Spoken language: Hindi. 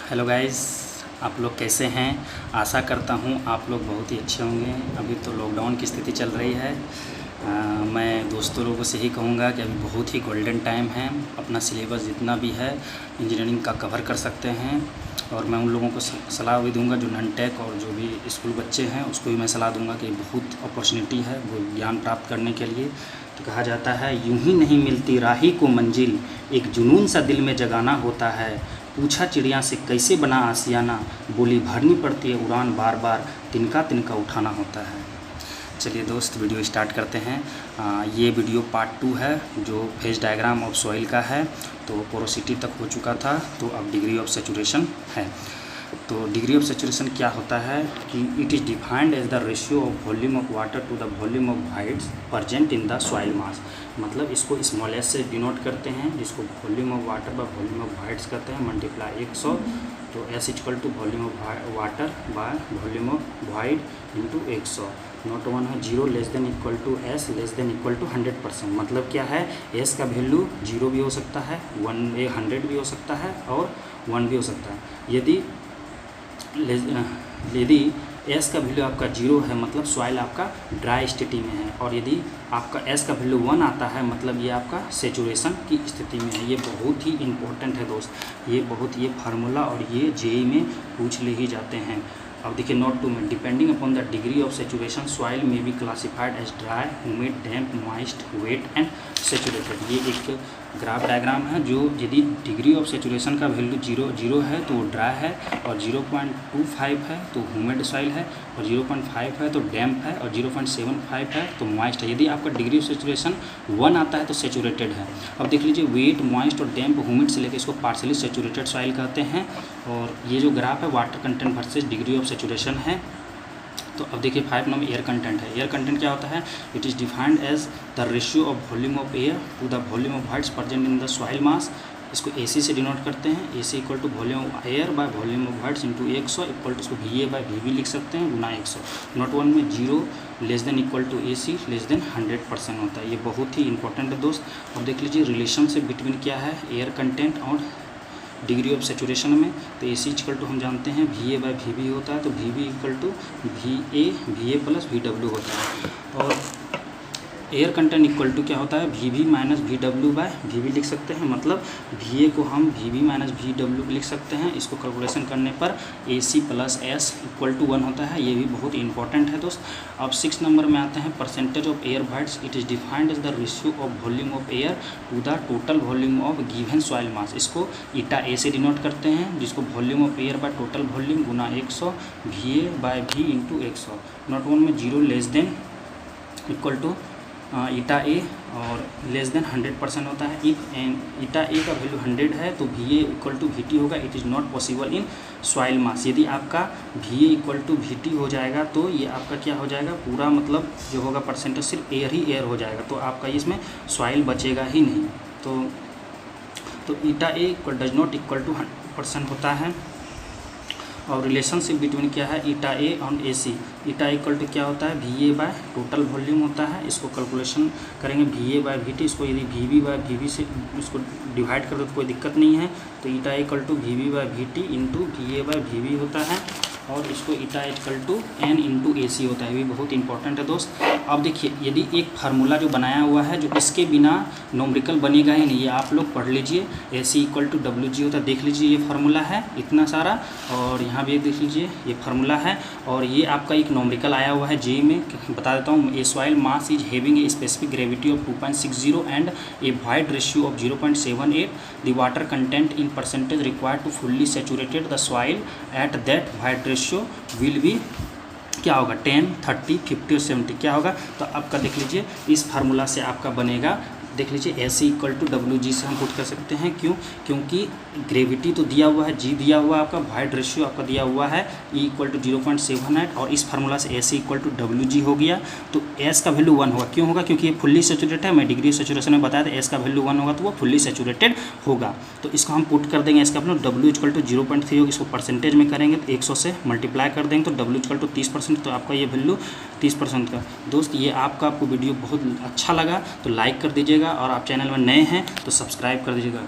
हेलो गाइस, आप लोग कैसे हैं। आशा करता हूँ आप लोग बहुत ही अच्छे होंगे। अभी तो लॉकडाउन की स्थिति चल रही है। मैं दोस्तों लोगों से ही कहूँगा कि अभी बहुत ही गोल्डन टाइम है। अपना सिलेबस जितना भी है इंजीनियरिंग का कवर कर सकते हैं। और मैं उन लोगों को सलाह भी दूंगा जो नॉन टेक और जो भी स्कूल बच्चे हैं उसको भी मैं सलाह दूंगा कि बहुत अपॉर्चुनिटी है वो ज्ञान प्राप्त करने के लिए। तो कहा जाता है यूं ही नहीं मिलती राही को मंजिल, एक जुनून सा दिल में जगाना होता है। पूछा चिड़िया से कैसे बना आशियाना, बोली भरनी पड़ती है उड़ान बार बार, तिनका तिनका उठाना होता है। चलिए दोस्त, वीडियो स्टार्ट करते हैं। ये वीडियो पार्ट 2 है जो फेज डायग्राम ऑफ सॉइल का है। तो पोरोसिटी तक हो चुका था, तो अब डिग्री ऑफ सैचुरेशन है। तो डिग्री ऑफ सैचुरेशन क्या होता है कि it is defined as the ratio of volume of water to the volume of voids present in the soil mass. मतलब इसको स्मॉल एस से डिनोट करते हैं, जिसको volume of water by volume of voids करते हैं, मल्टीप्लाई 100। तो S equal to volume of water by volume of void into 100। Note one है 0 less than equal to S less than equal to 100%। मतलब क्या है, एस का वैल्यू 0 भी हो सकता है, 100 भी हो सकता है और 1 भी हो सकता है। यदि एस का वैल्यू आपका 0 है मतलब सॉइल आपका ड्राई स्थिति में है, और यदि आपका एस का वैल्यू 1 आता है मतलब ये आपका सेचुरेशन की स्थिति में है। ये बहुत ही इंपॉर्टेंट है दोस्त, ये फार्मूला और ये जेई में पूछ ले ही जाते हैं। अब देखिए नोट 2 में, depending upon the degree of saturation soil में be classified as dry, humid, damp, moist, wet and saturated. ये एक ग्राफ डायग्राम है जो यदि डिग्री ऑफ सेचुरेशन का वैल्यू 0 है तो वो ड्राई है, और 0.25 है तो ह्यूमिड सॉइल है, और 0.5 है तो डैम्प है, और 0.75 है तो मॉइस्ट है। यदि आपका डिग्री ऑफ सेचुरेशन 1 आता है तो सेचुरेटेड है। अब देख लीजिए वेट, मॉइस्ट और डैम्प, ह्यूमिड से लेकर इसको पार्शली सेचुरेटेड सॉइल कहते हैं। और ये जो ग्राफ है water content versus degree of saturation है। तो अब देखिए 5 नंबर एयर कंटेंट है। एयर कंटेंट क्या होता है, it is defined as the ratio of volume of air to the volume of voids present in the soil mass. इसको AC से डिनोट करते हैं, AC equal to volume of air by volume of voids into 100 equal to इसको VA बाय VB लिख सकते हैं गुना 100। नोट 1 में 0 less than equal to AC less than 100% होता है। ये बहुत ही इंपॉर्टेंट है दोस्त। अब देख लीजिए रिलेशनशिप बिटवीन क्या है एयर कंटेंट और डिग्री ऑफ सेचुरेशन में। तो AC इक्वल टू हम जानते हैं VA बाय VB होता है, तो VB equal to VA plus VW होता है। और एयर कंटेंट इक्वल टू क्या होता है VB minus VW by VB लिख सकते हैं। मतलब VA को हम VB माइनस VW लिख सकते हैं। इसको कैलकुलेशन करने पर AC plus S equal to 1 होता है। ये भी बहुत इंपॉर्टेंट है दोस्त। अब 6 नंबर में आते हैं percentage of air voids. It is defined as the ratio of volume of air to the total volume of given soil mass. इसको ईटा A से डिनोट करते हैं, जिसको volume of air by total volume गुना 100 VA by V into 100। Note 1 में 0 less than equal to eta A और लेस देन 100% होता है। इफ ईटा A का वैल्यू 100 है तो VA इक्वल टू VT होगा। It is not possible in soil मास। यदि आपका VA इक्वल टू VT हो जाएगा तो ये आपका क्या हो जाएगा, पूरा मतलब जो होगा परसेंटेज सिर्फ एयर ही एयर हो जाएगा, तो आपका इसमें सॉइल बचेगा ही नहीं। तो eta A does not equal to 100% होता है। और रिलेशनशिप बिटवीन क्या है ईटा A और AC। ईटा इक्वल टू क्या होता है VA बाय टोटल वॉल्यूम होता है। इसको कैलकुलेशन करेंगे VA बाय VT। इसको यदि VB बाय VB से इसको डिवाइड कर दो तो कोई दिक्कत नहीं है। तो eta equal to VB by VT into VA by VB होता है। और इसको eta equal to N into AC होता है। ये भी बहुत इंपॉर्टेंट है दोस्त। अब देखिए यदि एक फार्मूला जो बनाया हुआ है जो इसके बिना नोमरिकल बनेगा ही नहीं, ये आप लोग पढ़ लीजिए। AC इक्वल टू WG होता है। देख लीजिए ये फार्मूला है इतना सारा, और यहाँ भी देख लीजिए ये फार्मूला है। और ये आपका एक नोमरिकल आया हुआ है जेई में, बता देता हूँ। A soil mass is having a specific gravity of 2.60 and a void ratio of 0.78। The water content in percentage required to fully saturated the soil at that void ratio will be क्या होगा 10, 30, 50 और 70 क्या होगा। तो आपका देख लीजिए इस फार्मूला से आपका बनेगा। देख लीजिए AC इक्वल टू WG से हम पुट कर सकते हैं। क्योंकि ग्रेविटी तो दिया हुआ है, G दिया हुआ है, आपका वाइड रेशियो आपका दिया हुआ है E इक्वल टू 0.78, और इस फार्मूला से AC इक्वल टू WG हो गया। तो S का वैल्यू 1 होगा। क्यों होगा, क्योंकि ये फुल्ली सेचुरेटेड है। मैं डिग्री सेचुरेशन में बताया था S का वैल्यू 1 होगा तो वो फुल्ली सेचुरेटेड होगा। तो इसको हम पुट कर देंगे। इसका वैल्यू W इक्वल टू 0.3 होगी। इसको परसेंटेज में करेंगे तो 100 से मल्टीप्लाई कर देंगे तो W इक्वल टू 30%। तो आपका ये वैल्यू 30% का। दोस्त ये आपको वीडियो बहुत अच्छा लगा तो लाइक कर दीजिएगा, और आप चैनल में नए हैं तो सब्सक्राइब कर दीजिएगा।